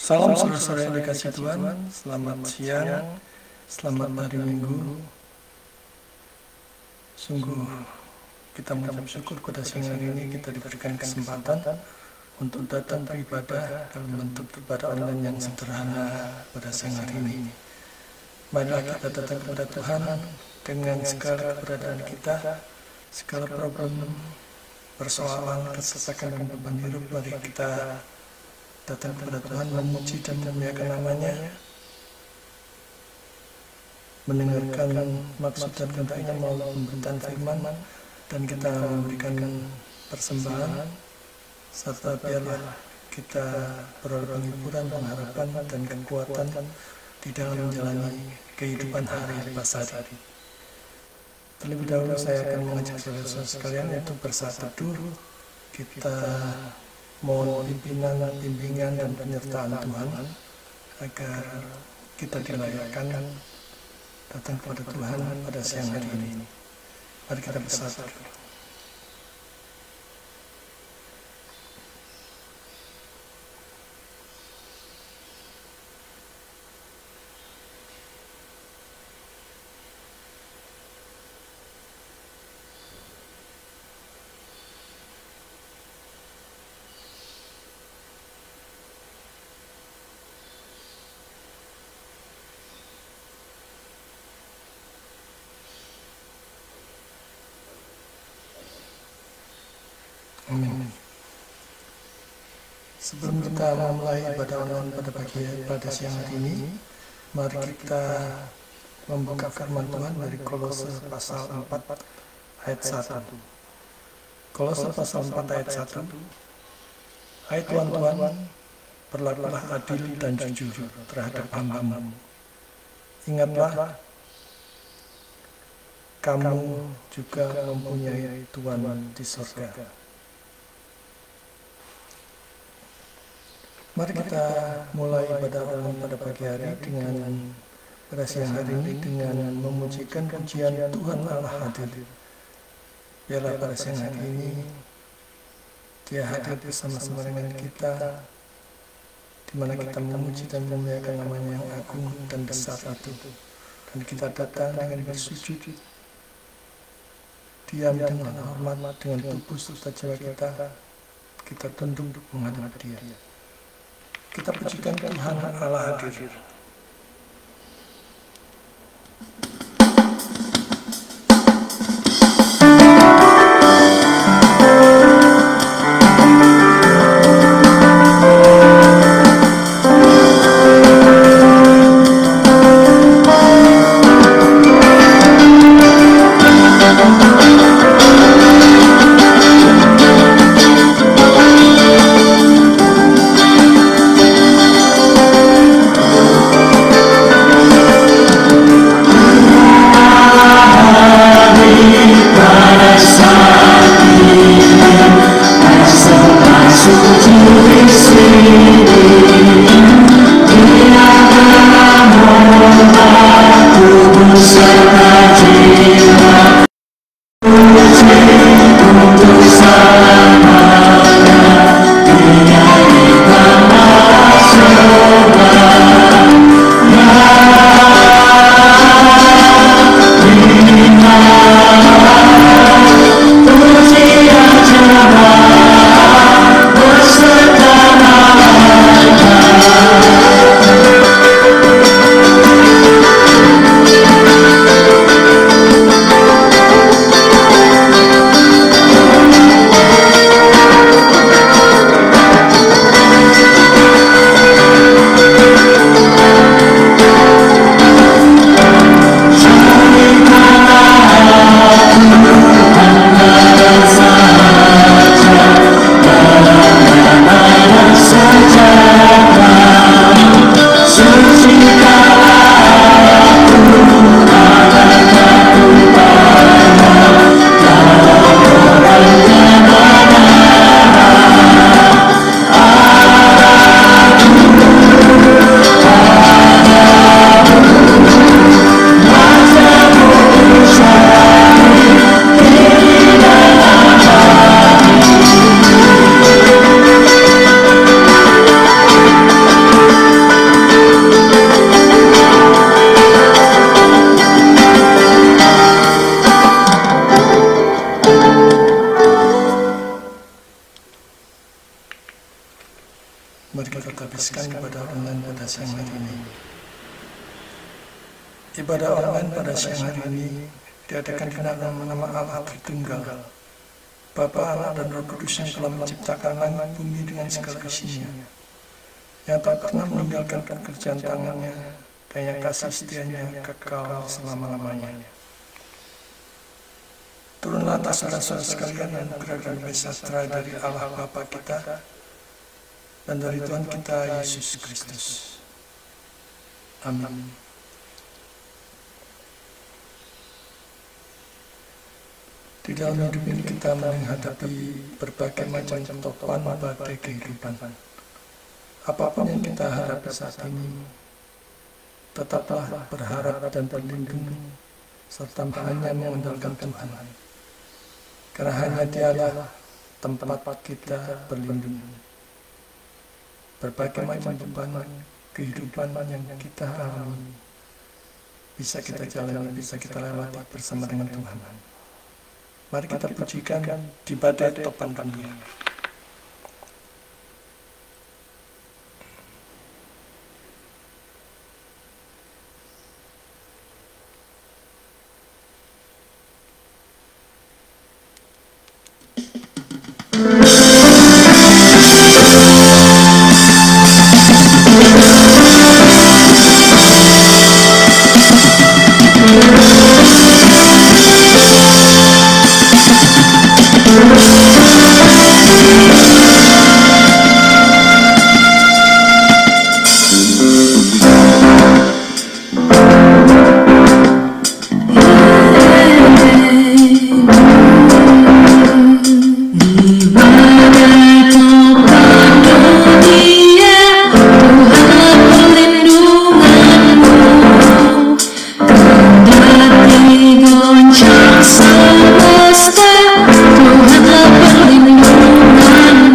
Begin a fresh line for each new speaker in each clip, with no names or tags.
Salam saudara-saudara yang dikasih Tuhan, selamat siang, selamat hari Minggu. Sungguh kita mengucap syukur pada siang hari ini kita diberikan kesempatan untuk datang beribadah dalam bentuk ibadah online yang sederhana pada siang hari ini. Marilah kita datang kepada Tuhan dengan segala keberadaan kita, segala problem, persoalan, kesesakan dan beban hidup. Mari kita datang kepada Tuhan, memuji dan memuliakan namanya, mendengarkan maksud dan kehendaknya melalui pemberitaan firman, dan kita memberikan persembahan, serta biarlah kita beroleh penghiburan, pengharapan, dan kekuatan di dalam menjalani kehidupan hari lepas hari. Terlebih dahulu saya akan mengajak saudara-saudara sekalian yaitu bersaat teduh. Kita mohon pimpinan, bimbingan, dan penyertaan Tuhan agar kita dilayakkan datang kepada Tuhan pada siang hari ini. Mari kita bersatu. Amin. Sebelum kita memulai ibadah online pada siang hari ini, mari kita membuka firman Tuhan dari Kolose pasal 4 ayat 1. Kolose pasal 4 ayat 1. Hai Tuhan, berlakulah adil dan jujur terhadap hamba-Mu. Ingatlah, kamu juga mempunyai Tuhan di surga. Mari kita mulai ibadah online pada pagi hari pada siang hari ini dengan memujikan pujian Tuhan Allah hadir. Biarlah pada siang hari ini Dia hadir bersama-sama dengan kita, di mana kita memuji dan memuliakan namanya yang agung dan besar itu. Dan kita datang dengan bersujud, diam dengan hormat, dengan tubuh serta jiwa kita tunduk menghadap Dia. Kita pujikan Tuhan Allah hadir.
Beserta nama
Mari kita habiskan ibadah online pada siang hari ini. Ibadah online pada siang hari ini diadakan di nama Allah Tritunggal, Bapa, Anak, dan Roh Kudus yang telah menciptakan langit bumi dengan segala isinya, yang tak pernah meninggalkan pekerjaan tangannya, dan yang kasih setianya kekal selama-lamanya. Turunlah atas saudara-saudara sekalian yang beragam sejahtera dari Allah Bapa kita dan dari Tuhan kita Yesus Kristus. Amin. Di dalam hidup ini kita menghadapi berbagai macam topan badai kehidupan. Apapun yang kita hadapi saat ini, tetaplah berharap dan berlindung serta hanya mengandalkan Tuhan. Karena hanya Dialah tempat kita berlindung. Berbagai macam beban kehidupan yang kita alami bisa kita jalani, bisa kita lewati bersama dengan Tuhan. Mari kita pujikan di badai topan dunia.
Semesta Tuhan perlindunganmu.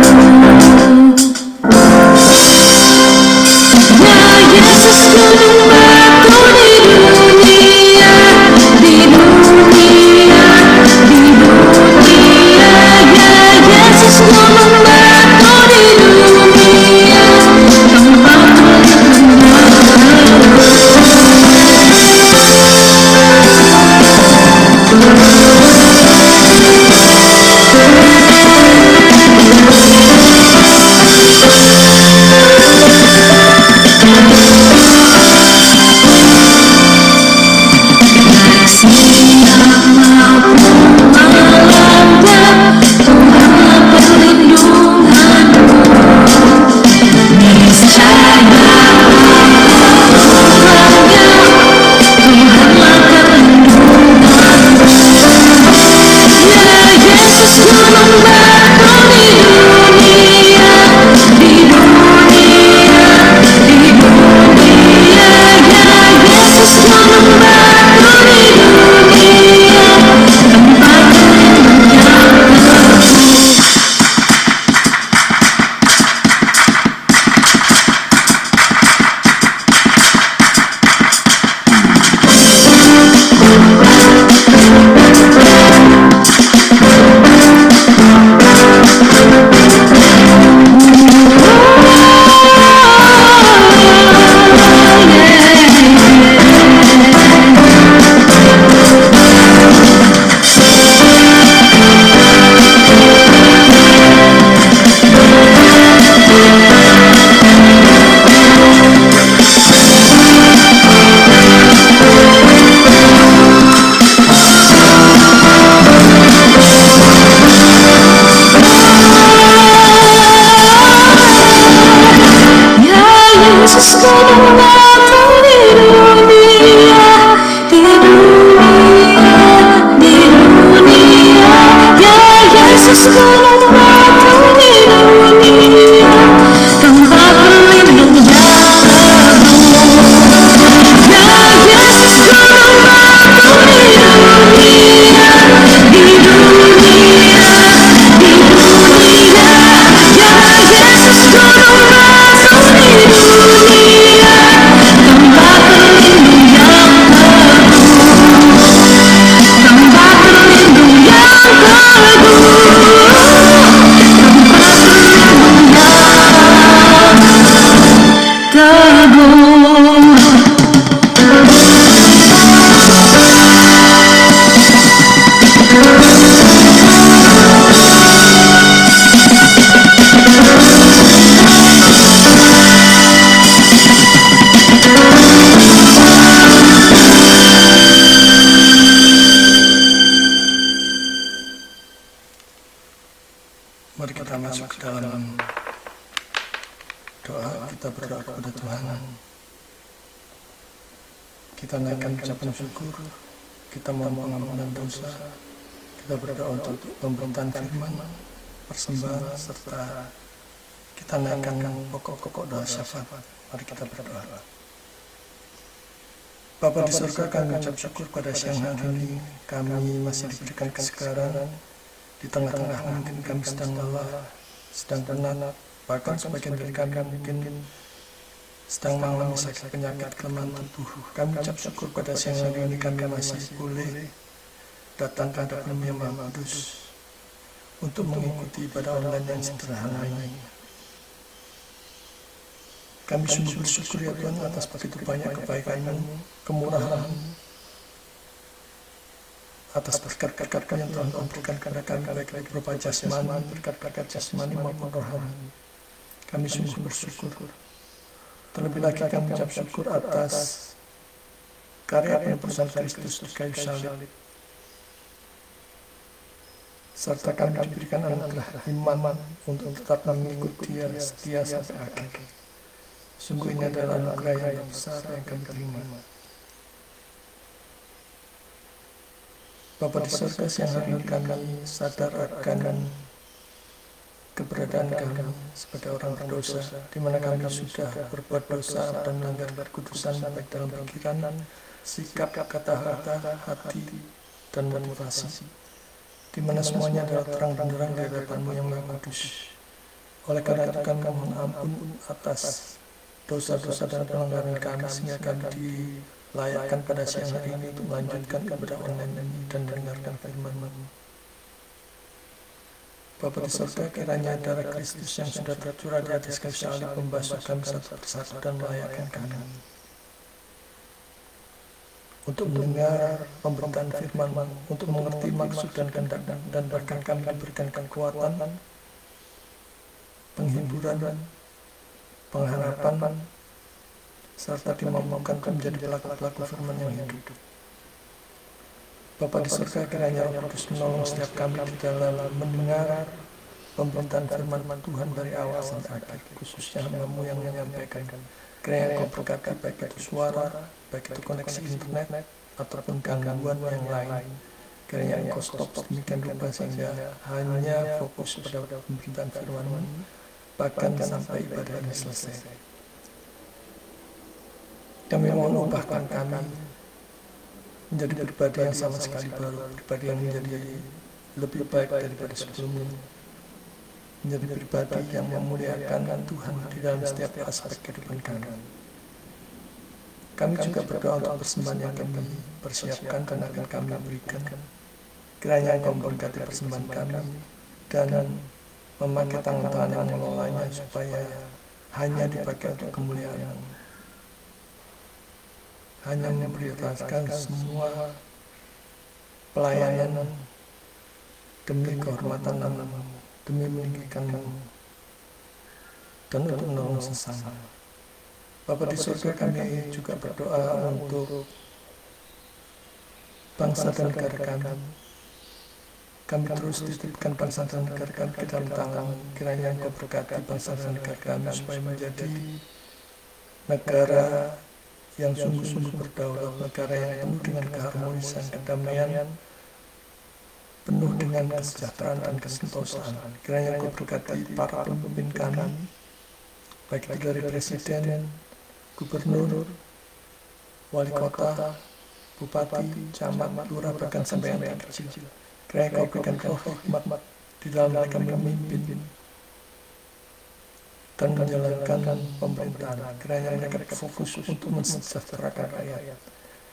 kita masuk ke dalam doa, kita berdoa kepada Tuhan. Kita naikkan ucapan syukur, kita mohon pengampunan dosa, kita berdoa untuk pemberitaan firman, persembahan, serta kita naikkan pokok-pokok doa syafaat. Mari kita berdoa. Bapa di surga, kami ucap syukur pada siang hari ini. Kami masih diberikan kesegaran. Di tengah-tengah mungkin kami sedang lelah, sedang penat, bahkan sebagian dari kami mungkin sedang mengalami sakit penyakit kelemahan tubuh. Kami ucap syukur pada siang hari ini kami masih boleh datang ke hadapan Yang Maha Kudus untuk mengikuti ibadah online yang sederhana ini. Kami sungguh bersyukur ya Tuhan atas begitu banyak kebaikan-Mu, kemurahan, atas berkat-berkat yang Tuhan berikan kepada kami, baik itu berupa jasmani, berkat-berkat jasmani maupun rohani. Kami sungguh bersyukur. Terlebih lagi kami ucap syukur atas karya penebusan Kristus di kayu salib, serta kami diberikan anugerah iman untuk tetap mengikuti Dia setia sampai akhir. Sungguh ini adalah anugerah yang besar yang kami terima. Bapa di surga, siang hari ini kami sadar akan keberadaan kami sebagai orang berdosa, di mana kami sudah berbuat dosa dan melanggar kekudusan baik dalam pikiran, sikap, kata-kata, hati, dan motivasi, di mana semuanya adalah terang benderang di hadapan-Mu yang Maha Kudus. Oleh karena itu kami mohon ampun atas dosa-dosa dan pelanggaran kami, sehingga kami dilayakkan pada siang hari ini untuk melanjutkan ibadah online ini dan mendengarkan firman-Mu. Bapa di surga, kiranya darah Kristus yang sudah tercurah di atas kayu salib membasuh kami satu persatu dan melayakkan kami untuk mendengar pemberitaan firman, untuk mengerti maksud dan kehendak, dan bahkan kami diberikan kekuatan, penghiburan, pengharapan, serta dimampukan menjadi pelaku-pelaku firman yang hidup. Bapa di surga, kiranya Roh Kudus menolong setiap kami di dalam mendengar pemberitaan firman Tuhan dari awal sampai akhir, khususnya hamba-Mu yang menyampaikan. Kiranya Engkau berkati baik itu suara, baik itu koneksi internet, ataupun gangguan yang lain. Kiranya Engkau stop sedemikian rupa sehingga hanya fokus pada pemberitaan firman-Mu, bahkan sampai ibadah ini selesai. Kami mohon ubahkan kami menjadi pribadi yang sama sekali baru, pribadi yang menjadi lebih baik daripada sebelumnya, menjadi pribadi yang memuliakan Tuhan di dalam setiap aspek kehidupan kami. Kami juga berdoa untuk persembahan yang kami persiapkan dan akan kami berikan. Kiranya Engkau memberkati persembahan kami dan memakai tangan-tangan yang mengelolanya supaya hanya dipakai untuk kemuliaan-Mu, hanya memprioritaskan semua pelayanan demi kehormatan nama-Mu, demi meninggikan-Mu, dan untuk menolong sesama. Bapa di surga, kami juga berdoa untuk bangsa dan negara kami. Kami terus titipkan bangsa dan negara kami ke dalam tangan. Kiranya Engkau berkati bangsa dan negara kami supaya menjadi negara yang sungguh-sungguh berdaulat, negara yang penuh dengan keharmonisan, kedamaian, penuh dengan kesejahteraan dan kesentosaan. Kiranya Engkau berkati para pemimpin kami, baik itu dari presiden, gubernur, wali kota, bupati, camat, lurah, bahkan sampai yang terkecil. Kiranya Engkau berikan roh hikmat di dalam mereka memimpin dan menjalankan pemerintahan. Kiranya mereka fokus untuk mensejahterakan rakyat.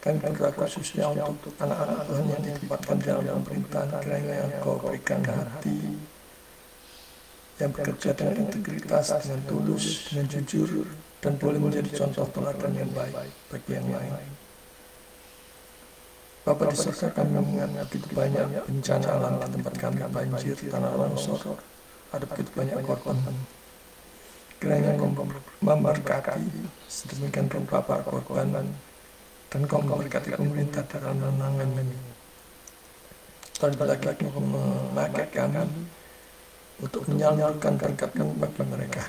Kami berdoa khususnya untuk anak-anak Tuhan yang ditempatkan di dalam pemerintahan. Kiranya Engkau berikan hati yang bekerja dengan integritas, dengan tulus, dengan jujur, dan boleh menjadi contoh teladan yang baik bagi yang lain. Bapa di surga, kami mengingat begitu banyak bencana alam di tempat kami, banjir, tanah longsor, ada begitu banyak korban. Kiranya Engkau memberkati sedemikian rupa para korban, dan Engkau memberkati pemerintah dalam menangani. Terlebih lagi memakai kami untuk menyalurkan berkat-Mu bagi mereka,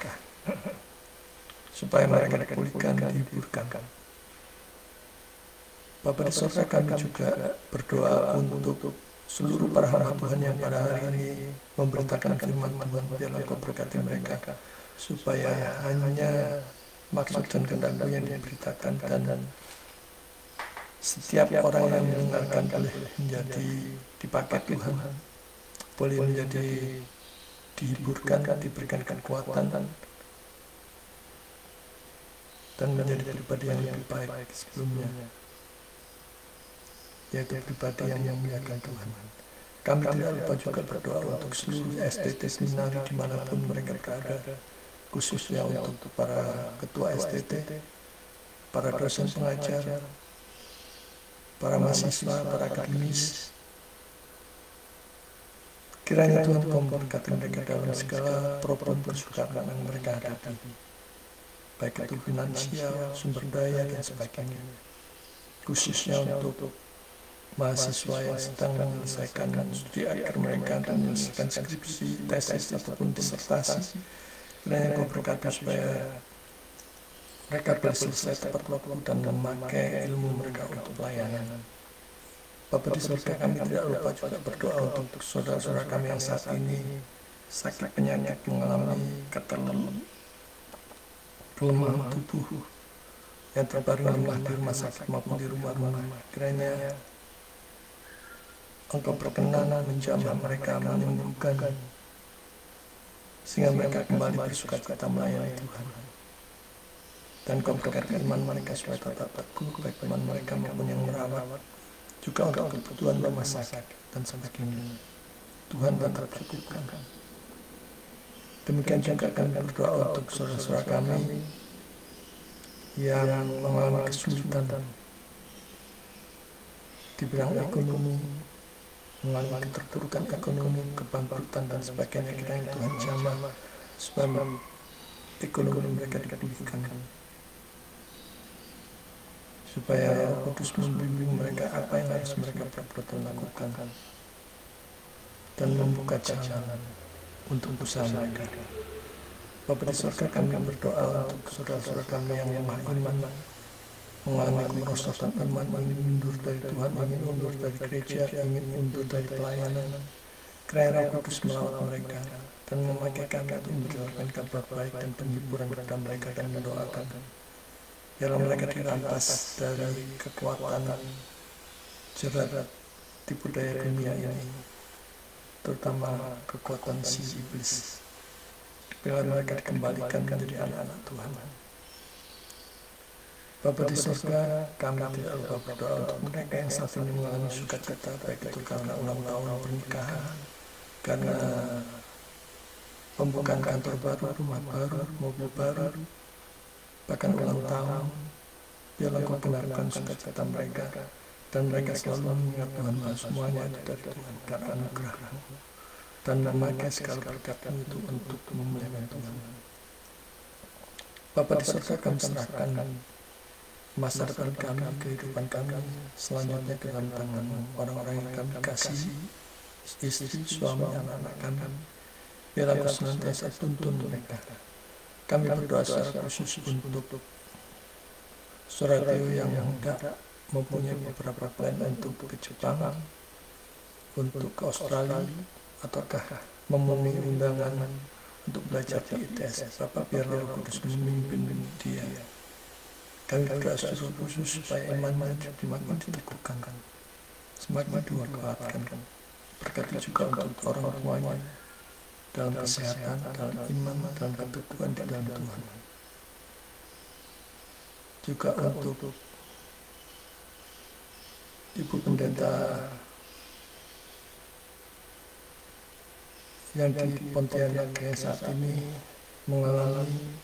supaya mereka dipulihkan, dihiburkan. Bapa di surga, kami juga berdoa untuk seluruh para hamba Tuhan yang pada hari ini memberitakan firman Tuhan. Biarlah Engkau berkati mereka, supaya hanya maksud dan kehendak-Mu yang diberitakan, dan setiap orang yang mendengarkan boleh menjadi dipakai Tuhan, boleh menjadi dihiburkan, diberikan kekuatan, dan menjadi pribadi yang lebih baik sebelumnya, yaitu pribadi yang memuliakan Tuhan. Kami tidak lupa juga berdoa untuk seluruh STT seminari dimanapun mereka berada, khususnya untuk para ketua STT, para dosen pengajar, para mahasiswa, para akademis. Kiranya Tuhan Kau memberkati mereka dalam segala problem kesukaran yang mereka hadapi, baik itu finansial, sumber daya, dan sebagainya. Khususnya untuk mahasiswa yang sedang menyelesaikan studi akhir mereka dan menyelesaikan skripsi, tesis, ataupun disertasi. Kiranya Kau berkati supaya mereka boleh selesai tepat waktu dan memakai ilmu mereka untuk pelayanan. Bapa di surga, kami tidak lupa juga berdoa untuk saudara-saudara kami yang saat ini sakit penyakit, mengalami kelemahan tubuh, yang terbaring lemah di rumah sakit maupun di rumah-rumah. Kiranya Engkau berkenan menjamah mereka, menyembuhkan, sehingga mereka kembali bersukacita melayani Tuhan. Dan Kau berkati iman mereka supaya tetap teguh, baik iman mereka maupun yang merawat, juga untuk kebutuhan rumah sakit dan sebagainya. Tuhan tetap cukupkan. Demikian juga kami berdoa untuk saudara-saudara kami yang mengalami kesulitan di bidang ekonomi, mengalami keterpurukan ekonomi, kebangkrutan, dan sebagainya. Kiranya Tuhan jamah supaya ekonomi mereka dipulihkan, supaya Roh Kudus membimbing mereka apa yang harus mereka perbuat dan lakukan, dan membuka jalan untuk usaha mereka. Bapa di surga, kami berdoa untuk saudara-saudara kami yang lemah iman, mengalami kemerosotan iman, ingin mundur dari Tuhan, ingin mundur dari gereja, ingin mundur dari pelayanan. Kiranya Roh Kudus melawat mereka dan memakai kami untuk menjalankan kabar baik dan penghiburan kepada mereka, dan mendoakan biarlah mereka dirampas dari kekuatan jerat tipu daya dunia ini, terutama kekuatan si iblis. Biarlah mereka dikembalikan menjadi anak-anak Tuhan. Bapa di surga, kami tidak lupa berdoa untuk mereka yang saat ini mengalami sukacita, baik itu karena ulang tahun pernikahan, karena pembukaan kantor baru, rumah baru, mobil baru, bahkan ulang tahun. Biarlah Kau benarkan sukacita mereka, dan mereka selalu mengingat Tuhan bahwa semuanya itu dari Tuhan karena anugerah-Mu, dan memakai segala berkat-Mu itu untuk memuliakan Tuhan. Bapa di surga, kami serahkan masa depan kami, kehidupan kami selanjutnya ke dalam tangan-Mu. Orang-orang yang kami kasih, istri, suami, anak-anak kami, biarlah Kau senantiasa tuntun mereka. Kami berdoa secara khusus untuk Saudara Theo yang hendak mempunyai beberapa plan untuk ke Jepang, untuk ke Australia, ataukah memenuhi undangan untuk belajar di ITS. Bapak, biarlah Roh Kudus memimpin dia. Kami berdoa secara khusus supaya imannya semakin diteguhkan, semakin dikuatkan. Berkati juga untuk orang tuanya dalam kesehatan, dalam iman, dalam keteguhan di dalam Tuhan. Juga untuk Ibu Pendeta yang di Pontianak saat ini mengalami,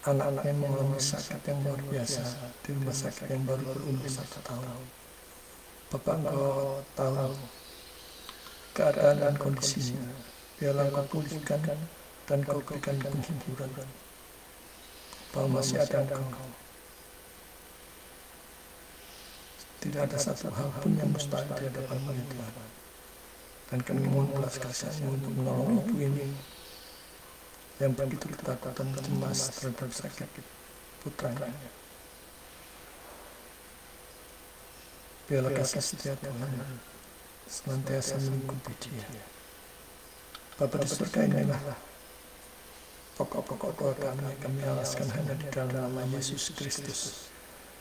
anak-anaknya mengalami sakit yang luar biasa di rumah sakit yang baru berumur 1 tahun. Bapak, Engkau tahu keadaan dan kondisinya. Biarlah Engkau pulihkan dan Kau berikan penghiburan bahwa masih ada Engkau. Tidak ada satu hal pun yang mustahil di hadapan-Mu, ya Tuhan. Dan kami mohon belas kasihan untuk menolong ibu ini yang begitu ketakutan dan cemas terhadap sakit putranya. Biarlah kasih setia Tuhan senantiasa melingkupi dia. Bapa di surga, inilah pokok-pokok doa kami alaskan hanya di dalam nama Yesus Kristus,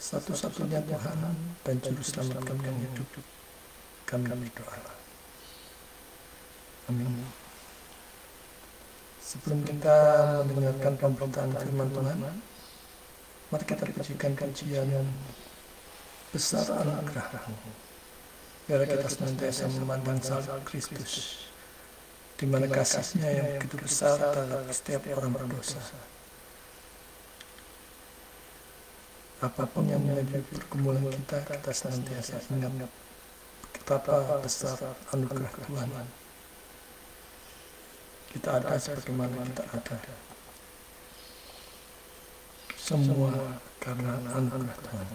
satu-satunya Tuhan dan Juru Selamat kami yang hidup. Kami berdoa. Amin. Sebelum kita mendengarkan pemberitaan firman Tuhan, mari kita pujikan pujian besar anugerah-Mu. Biarlah kita senantiasa memandang salib Kristus, di mana kasih-Nya yang begitu besar terhadap setiap orang berdosa. Apapun yang menjadi pergumulan kita, kita senantiasa ingat betapa besar anugerah Tuhan. Kita ada sebagaimana kita ada. Semua karena anugerah Tuhan.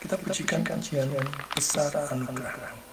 Kita pujikan pujian besar anugerah.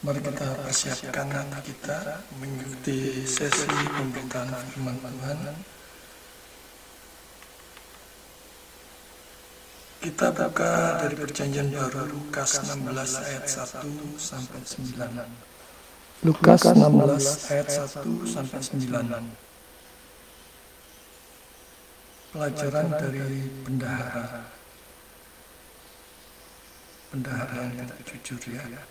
Mari kita persiapkan hati kita mengikuti sesi pemberitaan firman Tuhan. Kita buka dari Perjanjian Baru Lukas 16 ayat 1 sampai 9. Lukas 16 ayat 1 sampai 9. Pelajaran dari bendahara. Bendahara yang tidak jujur ya.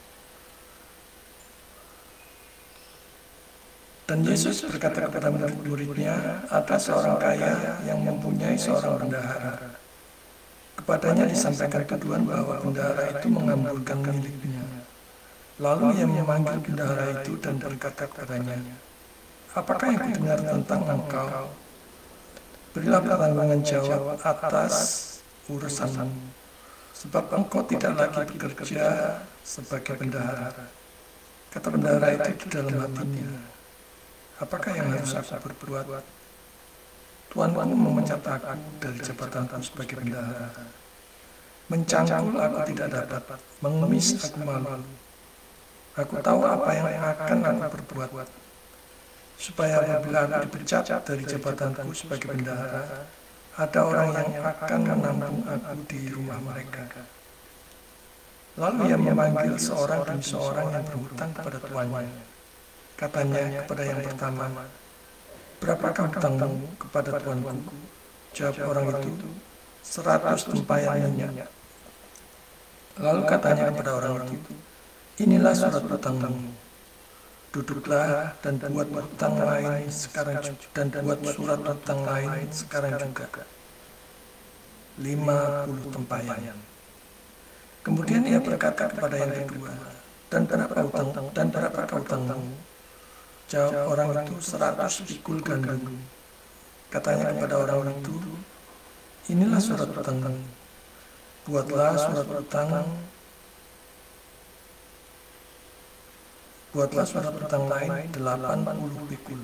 Dan Yesus berkata kepada murid-muridnya, ada seorang kaya yang mempunyai seorang bendahara. Kepadanya disampaikan tuduhan bahwa bendahara itu mengamburkan miliknya. Lalu ia memanggil bendahara itu dan berkata kepadanya, apakah yang kudengar tentang engkau? Berilah pertanggungan jawab atas urusanmu, sebab engkau tidak lagi bekerja sebagai bendahara. Kata bendahara itu di dalam hatinya, apakah yang harus aku berbuat? Tuanku memecat aku dari jabatanku sebagai bendahara. Mencangkul aku tidak dapat, mengemis aku malu. Aku tahu apa yang akan aku berbuat, supaya apabila aku dipecat dari jabatanku sebagai bendahara, ada orang yang akan menampung aku di rumah mereka. Lalu ia memanggil seorang demi seorang yang berhutang kepada tuannya. Katanya kepada yang pertama, berapakah hutangmu kepada tuanku? Jawab orang itu, 100 tempayan minyak. Lalu katanya kepada orang itu, inilah surat hutangmu. Duduklah dan buat hutang lain sekarang dan buat surat hutang lain sekarang juga. 50 tempayan. Kemudian ia berkata kepada yang kedua, dan berapakah hutangmu? Jawab orang itu, 100 pikul gandum. Katanya kepada orang itu, inilah surat hutangmu. Buatlah surat hutang lain 80 pikul.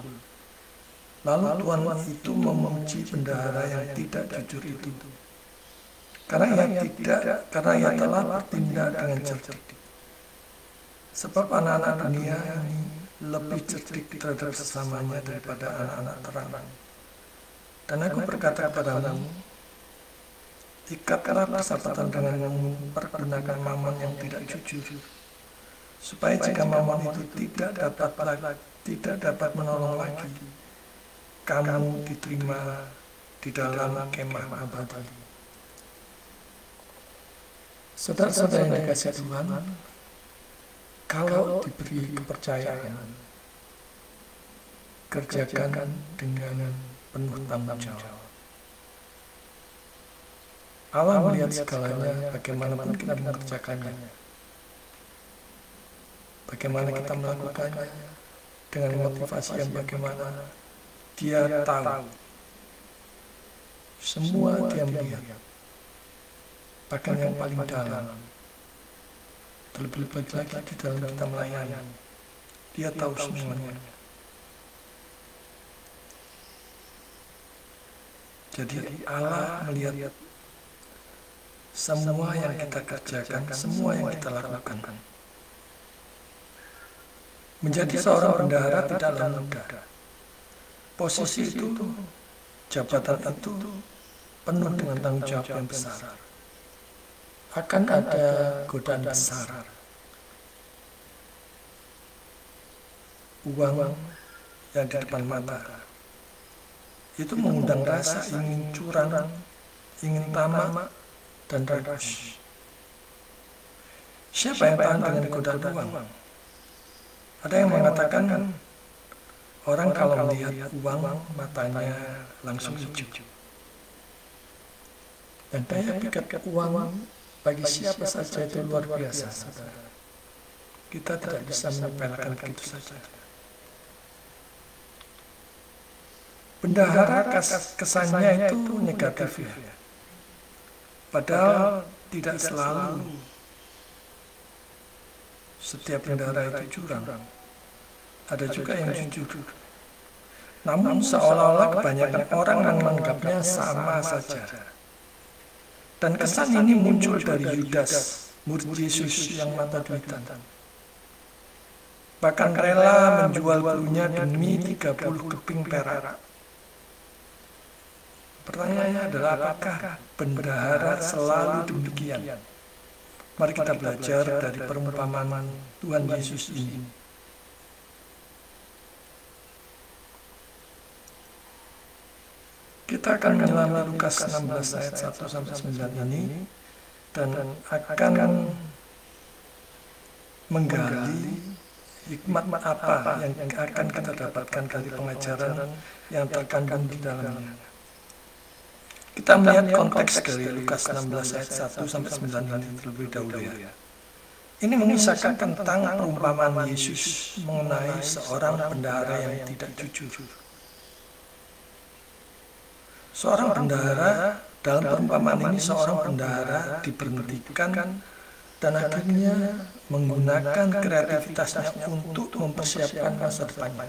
Lalu tuan itu memuji bendahara yang tidak jujur itu, karena ia telah bertindak dengan cerdik. Sebab anak-anak dunia ini lebih cerdik terhadap sesamanya daripada anak-anak terang. Dan aku berkata kepadamu, ikatlah persahabatan denganmu, pergunakan mamon yang tidak jujur, supaya jika mamon itu tidak dapat menolong lagi, kamu diterima di dalam kemah abadi. Saudara-saudara yang dikasihi Tuhan, kalau diberi kepercayaan, kerjakan dengan penuh tanggung jawab. Allah melihat segalanya, bagaimanapun kita mengerjakannya, bagaimana kita melakukannya, dengan motivasi yang bagaimana. Dia tahu semua, dia melihat, bahkan yang paling dalam. Terlebih lagi di dalam kita melayani, dia tahu semuanya. Jadi Allah melihat semua yang kita kerjakan, semua yang kita lakukan. Menjadi seorang bendahara tidaklah mudah. Posisi itu, jabatan itu penuh dengan tanggung jawab yang besar. Akan ada godaan besar. Uang yang di depan mata itu mengundang rasa ingin curang, ingin tamak, dan rakus. Siapa yang tahan dengan godaan uang? Ada yang mengatakan orang kalau melihat uang matanya langsung hijau. Dan saya pikir uang bagi siapa saja itu luar biasa, saudara. Kita tidak bisa menyepelekan begitu saja. Bendahara kesannya itu negatif ya. Padahal tidak selalu setiap bendahara itu curang. Ada juga yang jujur. Namun seolah-olah kebanyakan orang menganggapnya sama saja. Dan kesan ini muncul dari Yudas, murid Yesus yang mata duitan. bahkan rela menjual krunya demi 30 keping perak. Pertanyaannya adalah, apakah bendahara selalu demikian? Mari kita belajar dari perumpamaan Tuhan Yesus ini. Kita akan menyelami Lukas 16 ayat 1-9 ini dan akan menggali hikmat apa yang akan kita dapatkan dari pengajaran yang terkandung di dalamnya. Kita melihat konteks dari Lukas 16 ayat 1-9 ini terlebih dahulu ya. Ini mengisahkan tentang perumpamaan Yesus mengenai seorang bendahara yang tidak jujur. Seorang bendahara, dalam perumpamaan ini seorang bendahara diberhentikan dan akhirnya menggunakan kreativitasnya untuk mempersiapkan masa depannya.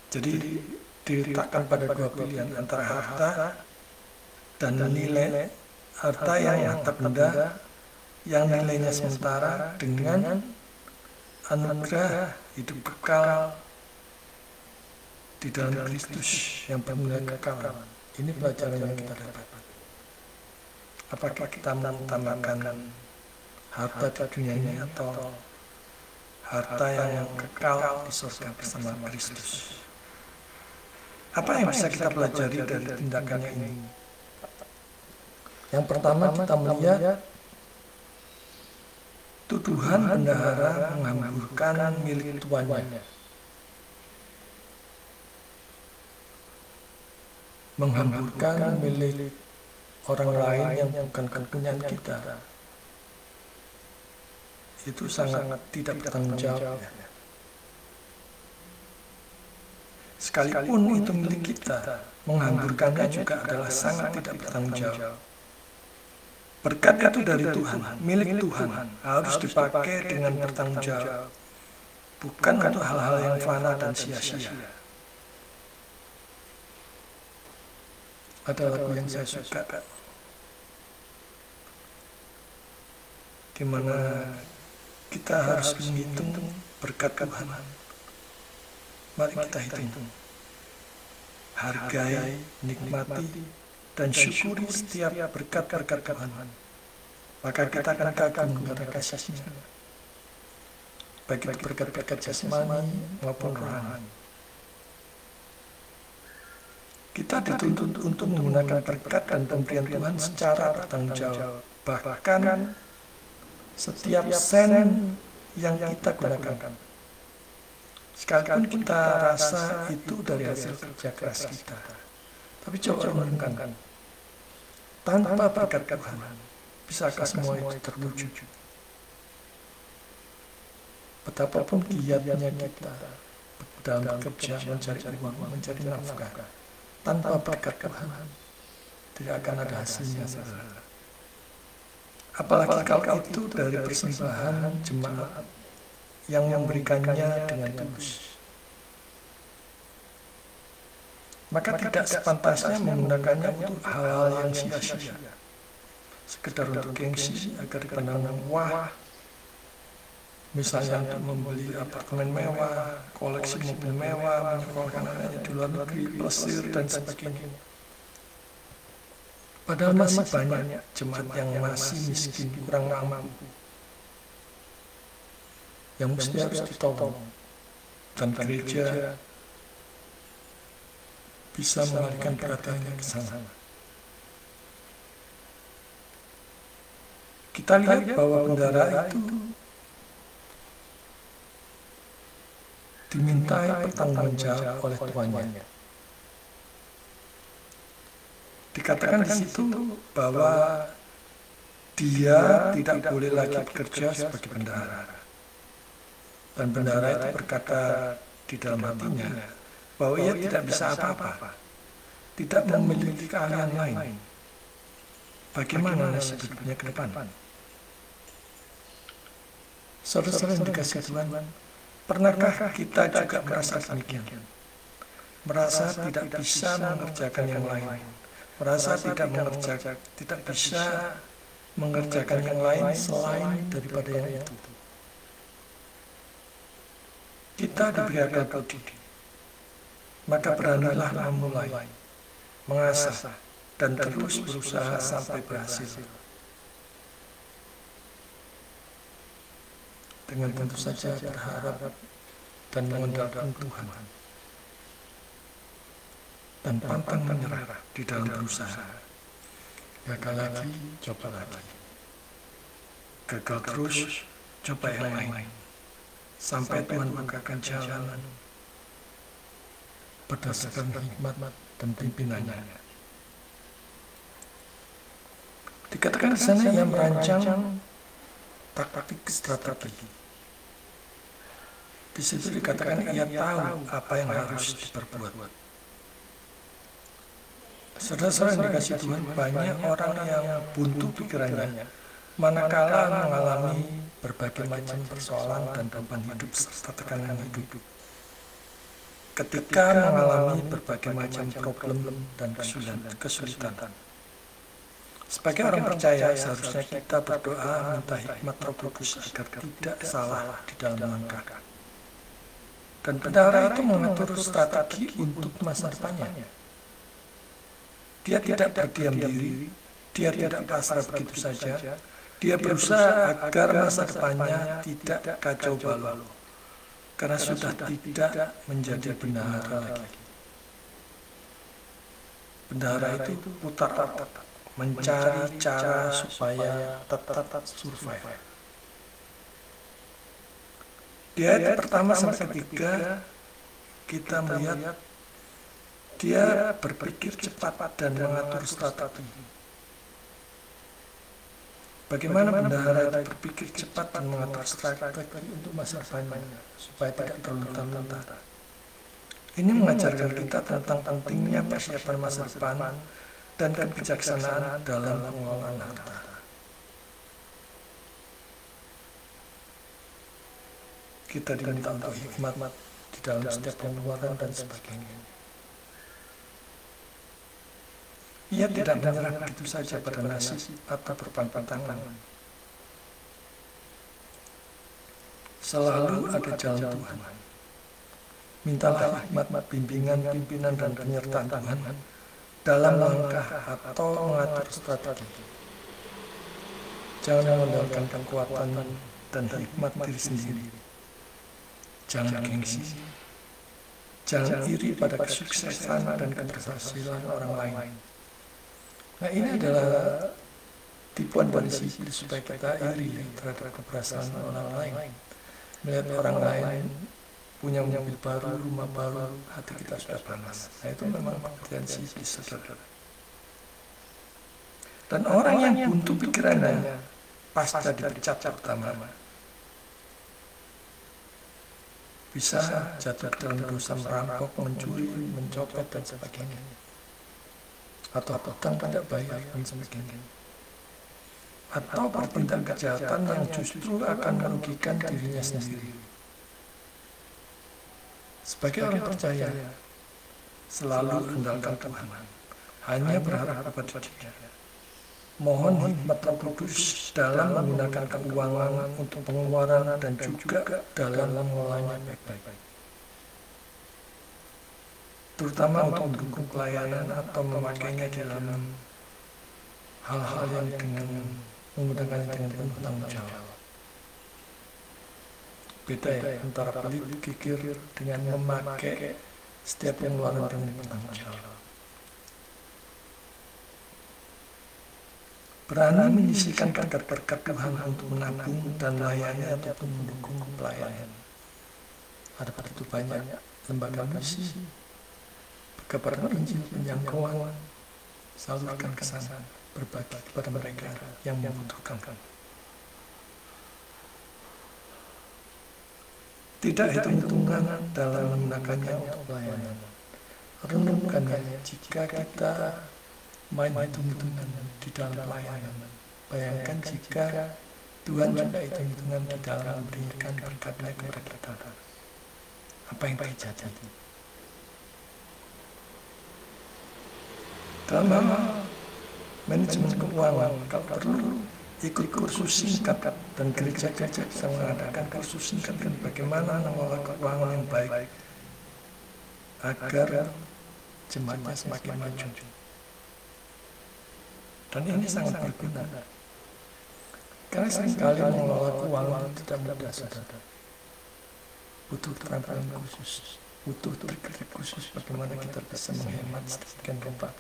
Jadi diletakkan pada dua pilihan antara harta dan nilai. Harta yang harta benda yang nilainya sementara dengan anugerah hidup kekal di dalam Kristus yang bernilai kekal. Ini pelajaran yang kita dapat. Apakah kita mengutamakan harta di dunia ini atau harta yang kekal di surga bersama Kristus? Apa yang bisa kita pelajari dari tindakannya ini? Yang pertama, kita melihat tuduhan bendahara menghamburkan milik tuannya. Menghamburkan milik orang lain yang bukan kepunyaan kita. Itu sangat tidak bertanggung jawab. Sekalipun itu milik kita, menghamburkannya juga adalah sangat tidak bertanggung jawab. Berkat itu dari Tuhan, milik Tuhan, harus dipakai dengan bertanggung jawab, bukan untuk hal-hal yang fana dan sia-sia. Ada lagu yang saya suka, di mana kita harus menghitung berkat Tuhan. Mari kita hitung, hargai, nikmati, dan syukuri setiap berkat-berkat Tuhan. Maka kita akan kagum kepada kasih-Nya, baik itu berkat-berkat jasmani maupun rohani. Kita dituntut untuk menggunakan berkat dan pemberian Tuhan secara bertanggung jawab. Bahkan setiap sen yang kita gunakan, sekalipun kita rasa itu dari hasil kerja keras kita, tapi coba renungkan, tanpa berkat Tuhan, bisakah semua itu terwujud? Betapapun giatnya kita dalam bekerja, mencari uang, mencari nafkah, tanpa berkat Tuhan, tidak akan ada hasilnya, saudara. Apalagi kalau itu dari persembahan jemaat yang memberikannya dengan tulus. Maka tidak sepantasnya menggunakannya untuk hal-hal yang sia-sia, sekedar untuk gengsi agar dipandang wah, misalnya untuk membeli apartemen mewah, koleksi mobil mewah, menyekolahkan anaknya di luar negeri, plesir dan sebagainya. Padahal masih banyak jemaat yang masih miskin, kurang mampu, yang mesti harus ditolong, dan gereja bisa mengalihkan perhatiannya ke sana. Kita lihat bahwa bendahara itu dimintai pertanggungjawab oleh tuannya. Dikatakan di situ bahwa dia tidak boleh lagi bekerja sebagai bendahara. Dan bendahara itu berkata di dalam hatinya bahwa ia tidak bisa apa-apa, tidak memiliki keahlian lain. Bagaimana nasib hidupnya ke depan? Saudara-saudara yang dikasihi Tuhan, pernahkah kita juga merasa demikian? Merasa tidak bisa mengerjakan yang lain, merasa tidak bisa mengerjakan yang lain selain daripada yang itu. kita diberi akal budi, maka beranilah memulai, mengasah, dan terus berusaha sampai berhasil. Dengan tentu saja berharap dan mengandalkan Tuhan, dan pantang menyerah di dalam berusaha. Gagal lagi, coba lagi. Gagal terus, coba yang lain. Sampai Tuhan bukakan jalan berdasarkan hikmat dan pimpinannya. Dikatakan di sana ia merancang taktik strategi. Di situ dikatakan ia tahu apa yang harus diperbuat. Saudara-saudara yang dikasih Tuhan, banyak orang yang buntu pikirannya manakala mengalami berbagai macam persoalan dan beban hidup serta tekanan hidup. Ketika mengalami berbagai macam problem dan kesulitan. Sebagai orang percaya, seharusnya kita berdoa minta hikmat Roh Kudus agar tidak salah di dalam langkah. Dan bendahara itu mengatur strategi untuk masa depannya. Dia tidak berdiam diri, dia tidak pasrah begitu saja. Dia berusaha agar masa depannya tidak kacau balau, karena sudah tidak menjadi bendahara lagi. Bendahara itu putar otak, mencari cara supaya tetap survive. Di ayat pertama sampai ketiga kita melihat dia berpikir cepat dan mengatur strategi. Bagaimana bendahara itu berpikir cepat dan mengatur strategi untuk masa depannya supaya tidak terlunta-lunta. Ini mengajarkan kita tentang pentingnya persiapan masa depan dan kebijaksanaan dalam pengelolaan harta. Kita diminta untuk hikmat di dalam setiap pengeluaran dan sebagainya. Ia tidak menyerah begitu saja pada nasib atau berpangku tangan. Selalu ada jalan Tuhan. Mintalah hikmat, bimbingan, pimpinan, dan penyertaan Tuhan dalam langkah atau mengatur strategi. Jangan mengandalkan kekuatan dan hikmat diri sendiri. Jangan gengsi. Jangan iri pada kesuksesan dan keberhasilan orang lain. Nah, ini adalah tipuan dari iblis supaya kita iri terhadap keberhasilan orang lain. Melihat orang lain punya mobil baru, rumah baru, hati kita sudah panas. Nah, itu memang pengertian iblis, saudara. Dan orang yang buntu pikirannya pasca dipecat pertama bisa jatuh dalam dosa merampok, mencuri, mencopet, dan sebagainya. Atau hutang tidak bayar, dan sebagainya. Atau bertindak kejahatan yang justru akan merugikan dirinya sendiri. Sebagai orang percaya, selalu andalkan Tuhan. Hanya berharap kepada Dia. Mohon hikmat Roh Kudus dalam menggunakan keuangan untuk pengeluaran dan juga dalam mengelolanya baik-baik. Terutama untuk mendukung pelayanan atau memakainya dalam hal-hal yang dengan menggunakannya dengan penuh tanggung jawab. Beda ya antara pelit, kikir dengan memakai setiap pengeluaran dengan bertanggung jawab. Berani menyisihkan berkat Tuhan untuk menabung dan melayani ataupun mendukung pelayanan. Ada begitu banyak lembaga misi, kebenaran Injil, penjangkauan, salurkan ke sana, berbagi kepada mereka yang membutuhkan. Tidak hitung-hitungan dalam menggunakannya untuk pelayanan. Renungkannya jika kita main hitung-hitungan di dalam pelayanan. Bayangkan jika Tuhan juga hitung-hitungan di dalam memberikan berkat-Nya kepada kita. Apa yang terjadi? Dalam manajemen keuangan, kalau perlu ikut kursus singkat, dan gereja-gereja bisa mengadakan kursus singkat ini bagaimana mengelola keuangan yang baik agar jemaatnya semakin maju. Dan ini sangat berguna, karena seringkali mengelola keuangan tidak mudah, saudara. Butuh keterampilan khusus, butuh trik-trik khusus bagaimana kita bisa menghemat sedemikian rupa.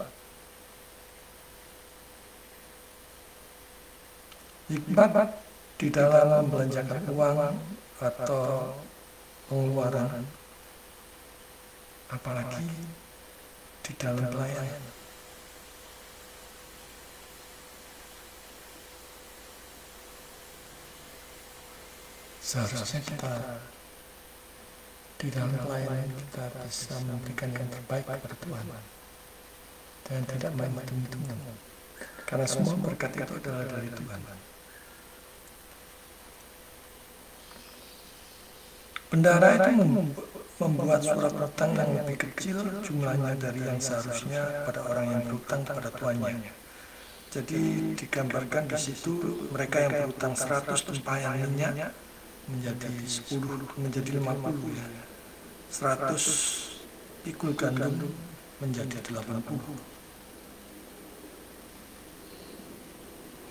Hikmat di dalam membelanjakan uang atau pengeluaran, apalagi di dalam pelayanan. Seharusnya kita di dalam pelayanan kita bisa memberikan yang terbaik kepada Tuhan dan tidak main hitung-hitungan, karena semua berkat itu adalah dari Tuhan. Bendahara itu membuat surat utang yang lebih kecil jumlahnya dari yang seharusnya pada orang yang berutang kepada tuannya. Jadi digambarkan di situ mereka yang berutang 100 tumpahan minyak menjadi 10, menjadi 50 ya. 100 pikul gandum menjadi 80.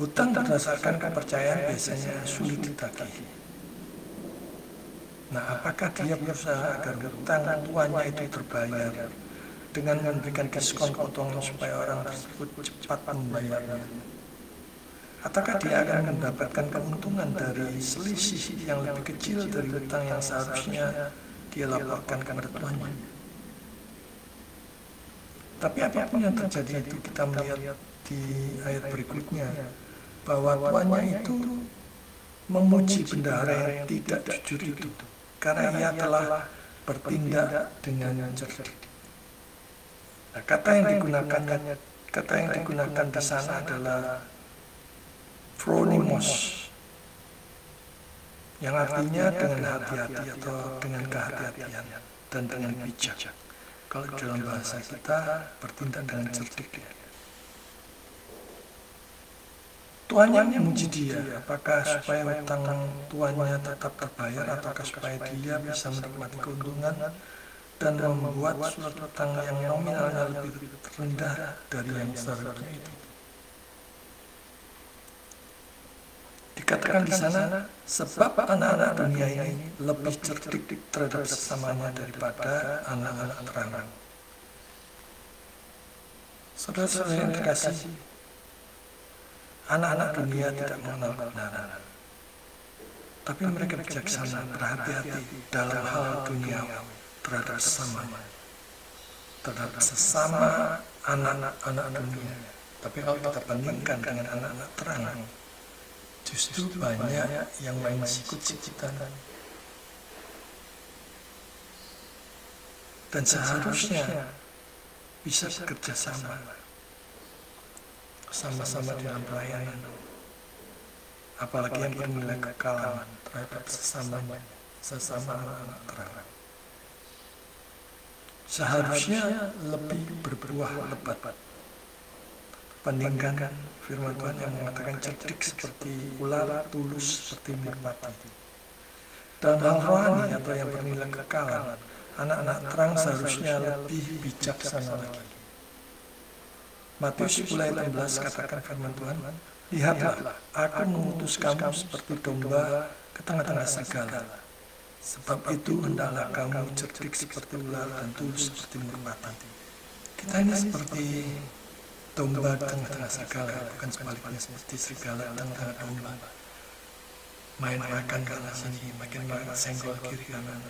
Hutang berdasarkan kepercayaan biasanya sulit ditagih. Nah, apakah dia berusaha agar hutang tuannya itu terbayar dengan memberikan diskon potongan supaya orang tersebut cepat membayarnya? Ataukah dia akan mendapatkan keuntungan dari selisih yang lebih kecil dari hutang yang seharusnya dia laporkan kepada tuannya? Tapi apapun yang terjadi itu, kita melihat di ayat berikutnya bahwa tuannya itu memuji bendahara yang tidak jujur itu, karena ia telah bertindak dengan cerdik. Nah, kata yang digunakan di sana adalah phronimos, yang artinya dengan hati-hati atau dengan kehati-hatian dan dengan bijak. Kalau dalam bahasa kita bertindak dengan cerdik. Tuannya memuji dia, apakah supaya hutang tuannya tetap terbayar, ataukah supaya dia bisa menikmati keuntungan dan membuat surat hutang yang nominalnya lebih rendah dari yang seharusnya itu. Dikatakan di sana, sebab anak-anak dunia ini lebih cerdik terhadap sesamanya daripada anak-anak terang. Saudara-saudara yang dikasihi, anak-anak dunia tidak mengenal kebenaran, tapi mereka bijaksana, berhati-hati dalam hal dunia terhadap sesama anak-anak dunia. Tapi kalau kita bandingkan dengan anak-anak terang, justru banyak yang main sikut-sikutan. Dan seharusnya bisa bekerja sama-sama dalam pelayanan, apalagi yang bernilai kekalan terhadap sesama anak terang. Seharusnya lebih berbuah lebat. Bandingkan firman Tuhan yang mengatakan cerdik seperti ular, tulus seperti merpati. Dalam hal rohani atau yang bernilai kekalan, anak-anak terang seharusnya lebih bijaksana lagi. Matius 10 ayat 16 katakan firman Tuhan, lihatlah, aku mengutus kamu seperti domba ke tengah-tengah serigala. Sebab itu hendaklah kamu cerdik seperti ular dan tulus seperti merpati. Kita ini seperti domba di tengah-tengah serigala, bukan sebaliknya seperti serigala di tengah-tengah domba. Main makan kanan sini, makin senggol kiri kanan.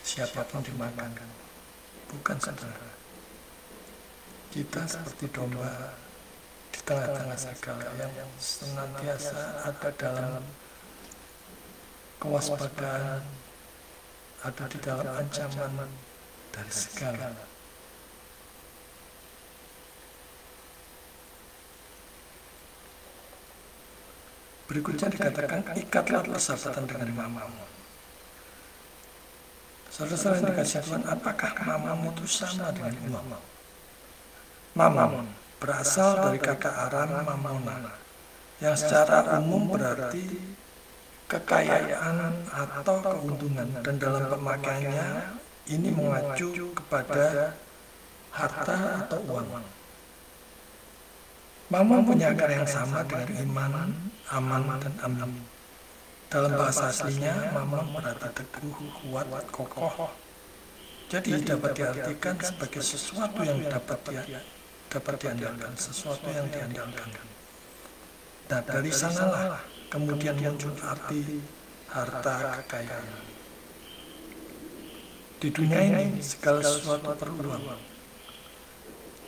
Siapapun dimakan, bukan saudara. Kita seperti domba di tengah-tengah serigala yang senantiasa ada dalam kewaspadaan, ada di dalam ancaman dari segala. Berikutnya dikatakan, ikatlah persahabatan dengan mamamu. Saudara-saudara yang dikasih Tuhan, apakah mamamu itu sama dengan imam? Mamam berasal dari kata Aram mamona, yang secara umum berarti kekayaan atau keuntungan, dan dalam pemakaiannya ini mengacu kepada harta atau uang. Mamon punya akar yang sama dengan iman, aman, dan amin. Dalam bahasa aslinya, mamon berarti teguh, kuat, kokoh. Jadi dapat diartikan sebagai sesuatu yang dapat diandalkan, sesuatu yang diandalkan. Nah, dari sanalah kemudian muncul arti harta kekayaan. Di dunia ini segala sesuatu perlu uang.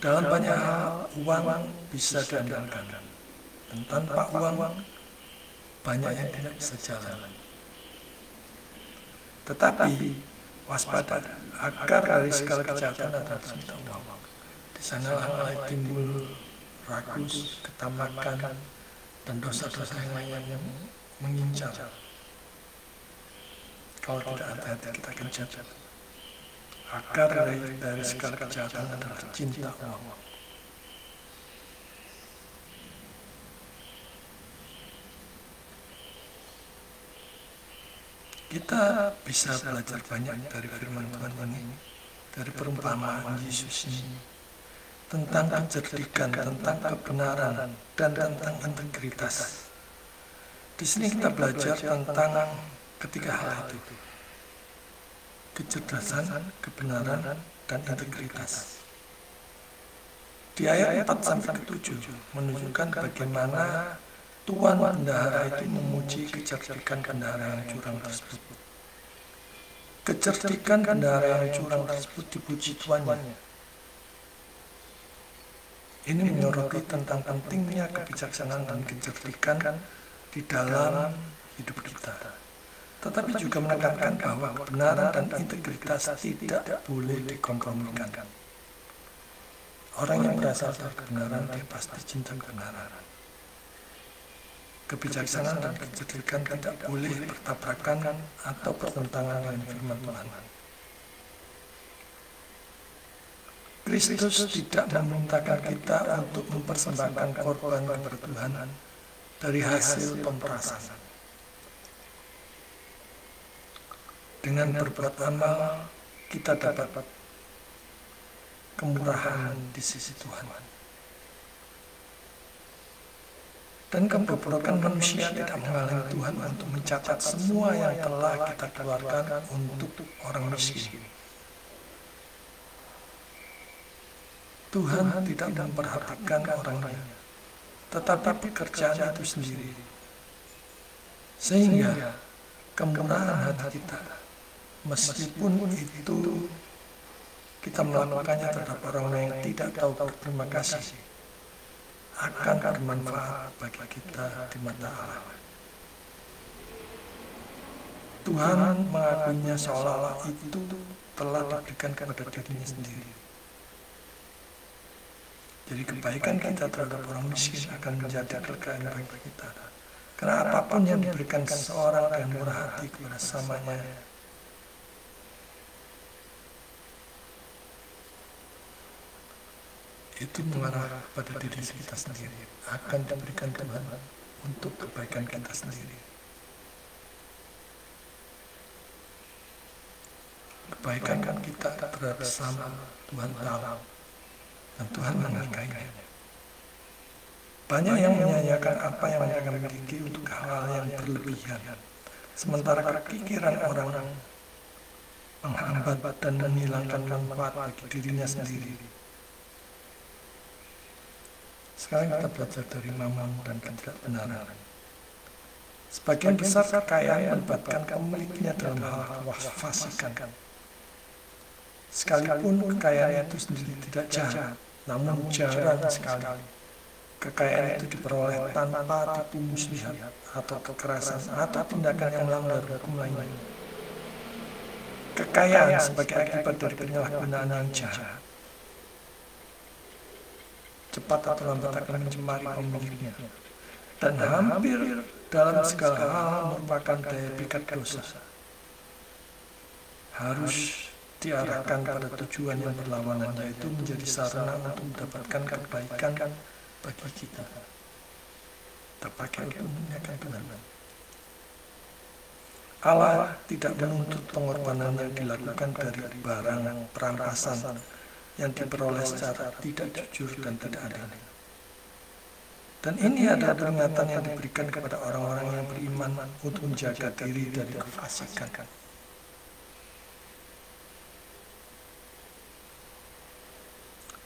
Dalam banyak hal uang bisa diandalkan, dan tanpa uang banyak yang tidak bisa jalan. Tetapi waspada, akar dari segala kejahatan adalah cinta uang. Di sanalah mulai timbul rakus, ketamakan, dan dosa-dosa yang lain yang mengincar. Kalau tidak hati-hati kita akan jatuh. Akar dari segala kejahatan adalah cinta uang. Kita bisa belajar banyak dari firman Tuhan ini, dari perumpamaan Yesus ini, tentang kecerdikan, tentang kebenaran, dan tentang integritas. Di sini kita belajar tentang ketiga hal itu: kecerdasan, kebenaran, dan integritas. Di ayat 4-7 menunjukkan bagaimana Tuan bendahara itu memuji kecerdikan bendahara yang curang tersebut. Kecerdikan bendahara yang curang tersebut dipuji tuannya. Ini menyoroti tentang pentingnya kebijaksanaan dan kecerdikan di dalam hidup kita. Tetapi juga menekankan bahwa kebenaran dan integritas tidak boleh dikompromikan. Orang yang berasal dari kebenaran, dia pasti cinta kebenaran. Kebijaksanaan dan kecerdikan tidak boleh bertabrakan atau bertentangan dengan firman Tuhan. Kristus tidak memerintahkan kita untuk mempersembahkan korban kepada Tuhan dari hasil pemerasan. Dengan berbuat amal, kita dapat kemurahan di sisi Tuhan. Dan kebobrokan manusia tidak menghalangi Tuhan untuk mencatat semua yang telah kita keluarkan untuk orang miskin. Tuhan tidak memperhatikan orangnya, tetapi pekerjaan itu sendiri. Sehingga kemurahan hati kita, meskipun itu kita melakukannya terhadap orang yang tidak tahu berterima kasih, akan bermanfaat bagi kita di mata Allah. Tuhan mengakuinya seolah-olah itu telah diberikan kepada dirinya sendiri. Jadi kebaikan kita terhadap orang miskin akan menjadi kekayaan bagi kita. Karena apapun yang diberikan seseorang dengan murah hati kepada samanya, itu mengarah pada diri kita sendiri, akan diberikan Tuhan untuk kebaikan kita sendiri. Kebaikan kan kita terhadap sama Tuhan tahu, dan Tuhan menghargainya. Banyak yang menyanyiakan apa yang mereka miliki untuk hal yang berlebihan, sementara kepikiran orang menghambat dan menghilangkan manfaat bagi dirinya sendiri. Sekarang kita belajar dari mamon dan ketidakbenaran. Sebagian besar kekayaan melibatkan pemiliknya dalam hal kewasfasikan. Sekalipun kekayaan itu sendiri tidak jahat, namun jarang sekali kekayaan itu diperoleh tanpa tipu muslihat atau kekerasan atau tindakan yang melanggar hukum lainnya. Kekayaan sebagai akibat dari penyalahgunaan yang jahat cepat atau lambat akan mencemari pemiliknya, dan hampir dalam segala hal merupakan daya pikat dosa. Harus diarahkan pada tujuan yang berlawanan, yaitu menjadi sarana untuk mendapatkan kebaikan bagi kita. kita pakai untuk memuliakan Tuhan. Allah tidak menuntut pengorbanan yang dilakukan dari barang perampasan yang diperoleh secara tidak jujur dan tidak adil. Dan ini adalah peringatan yang diberikan kepada orang-orang yang beriman untuk menjaga diri dari kefasikan.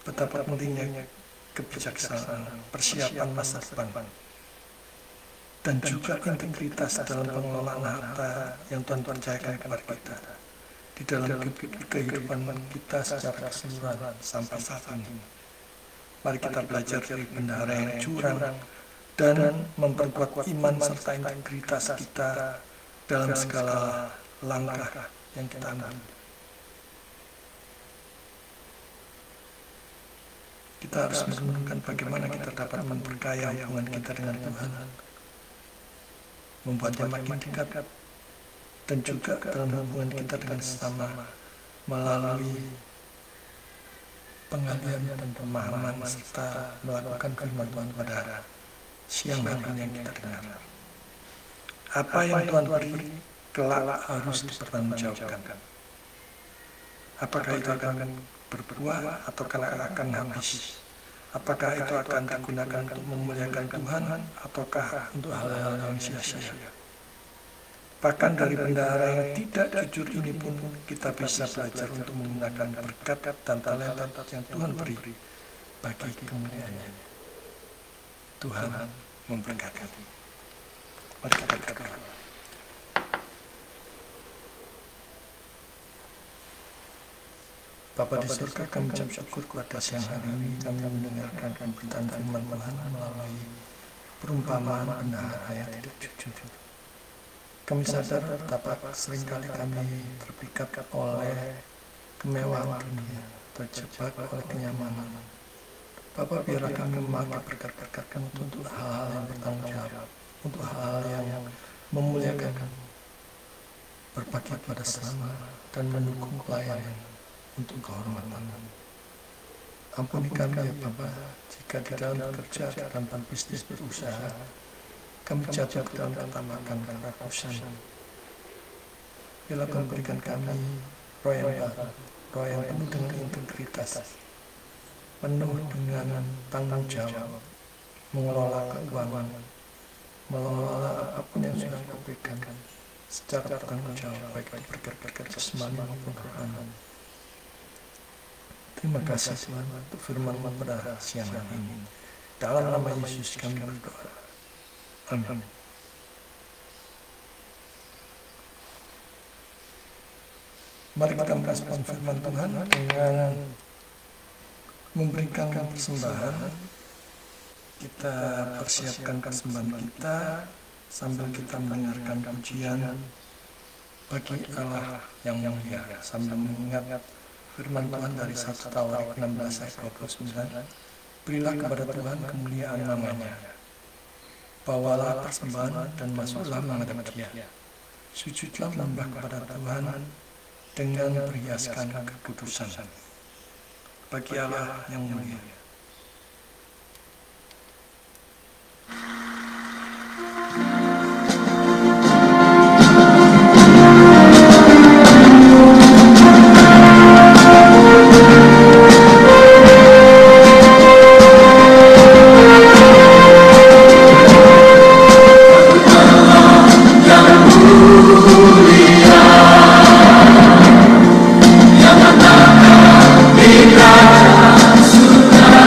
Betapa pentingnya kebijaksanaan, persiapan masa depan, dan juga integritas dalam pengelolaan harta yang Tuhan percayakan kepada kita di dalam kehidupan kita secara keseluruhan sampai saat ini. Mari kita belajar dari bendahara yang curang dan memperkuat iman serta integritas kita dalam segala langkah yang kita ambil. Kita harus merenungkan bagaimana kita dapat memperkaya hubungan kita dengan Tuhan, membuatnya makin dekat, dan juga dalam hubungan kita dengan sesama melalui pengalian dan pemahaman serta melakukan firman Tuhan pada siang hari yang kita dengar. Apa yang Tuhan beri kelak harus dipertanggungjawabkan. Apakah itu akan berbuah atau akan habis? Apakah itu akan digunakan untuk memuliakan Tuhan ataukah untuk hal-hal yang sia-sia? Bahkan dari bendahara yang tidak jujur ini pun kita bisa belajar untuk menggunakan berkat dan talenta yang Tuhan beri bagi kemuliaan-Nya. Tuhan memberkati. Mari kita berdoa. Bapa di surga, kami ucap syukur kepada siang hari ini kami mendengarkan pemberitaan firman Tuhan melalui perumpamaan bendahara yang tidak jujur. Kami sadar betapa seringkali kami terpikat oleh kemewahan dunia, terjebak oleh kenyamanan. Bapa, biarlah kami memakai berkat-berkat kami untuk hal-hal yang bertanggung jawab, untuk hal-hal yang memuliakan, berbagi pada sesama, dan mendukung pelayanan untuk kehormatan. Ampuni kami ya Bapa, jika di dalam bekerja, dalam bisnis berusaha, kami jatuh ke dalam ketamakan, kerakusan. Bila Kau berikan kami roh yang baru, roh yang penuh dengan integritas, penuh dengan tanggung jawab, mengelola keuangan, mengelola apapun yang sudah Kau berikan secara bertanggung jawab, baik berkat-berkat jasmani maupun rohani. Terima kasih Tuhan untuk firman-Mu pada siang hari ini. Dalam nama Yesus kami berdoa. Amin. Mari kita merespon firman Tuhan dengan memberikan persembahan. Kita persiapkan persembahan kita sambil kita mendengarkan pujian bagi Allah yang mulia, sambil mengingat firman Tuhan dari 1 Tawarik 16 ayat 29. Berilah kepada Tuhan kemuliaan namanya. Bawalah persembahan dan masuklah menghadap Dia. Sujudlah menyembah kepada Tuhan dengan perhiaskan kekudusan. Bagi Allah yang mulia.
Sudah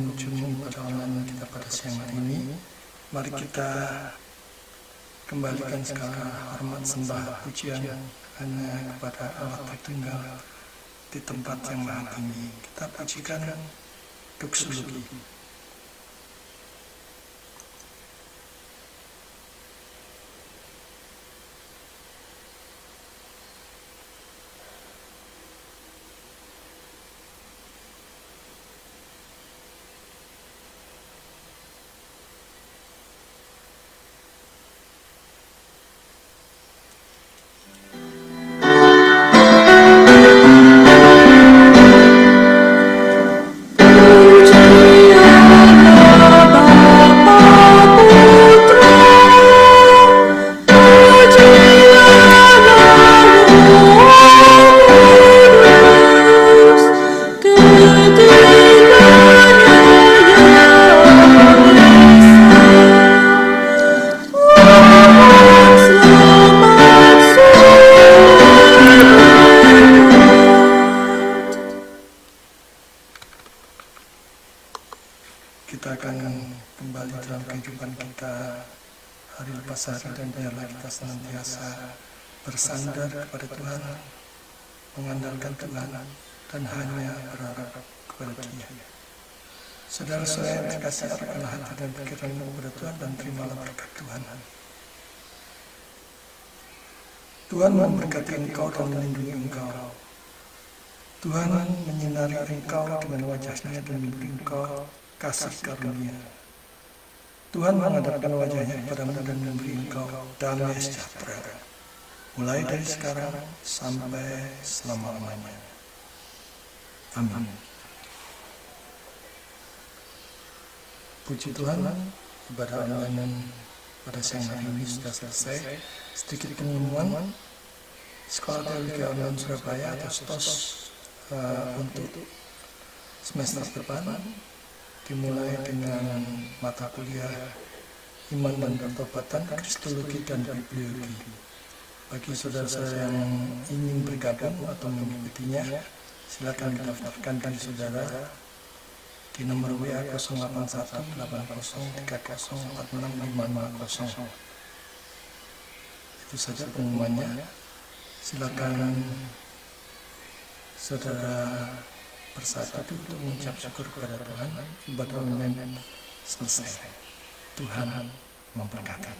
penghujung pada online kita pada siang hari ini. Mari kita kembalikan segala hormat sembah pujian hanya kepada Allah Tritunggal di tempat yang maha tinggi. Kita pujikan doksologi. Kita akan kembali dalam kehidupan kita hari lepas hari, dan biarlah kita senantiasa bersandar kepada Tuhan, mengandalkan Tuhan, dan hanya berharap kepada Dia. Saudara-saudara yang terkasih, arahkanlah hati dan pikiranmu kepada Tuhan dan terimalah berkat Tuhan. Tuhan memberkati engkau dan melindungi engkau. Tuhan menyinari engkau dengan wajah-Nya dan memberi engkau kasih karunia. Tuhan menghadapkan wajah-Nya kepadamu dan memberi engkau damai sejahtera, mulai dari sekarang sampai selama-lamanya. Amin. Puji Tuhan, ibadah online pada siang hari ini sudah selesai. Sedikit pengumuman, Sekolah Teologi Online Surabaya atau STOS untuk semester depan dimulai dengan mata kuliah Iman dan Pertobatan, Kristologi dan Bibliologi. Bagi saudara-saudara yang ingin bergabung atau mengikutinya, silakan daftarkan diri saudara di nomor WA 081803046550. Itu saja pengumumannya. Silakan saudara bersatu untuk mengucap syukur kepada Tuhan. Ibadah online selesai. Tuhan memberkati.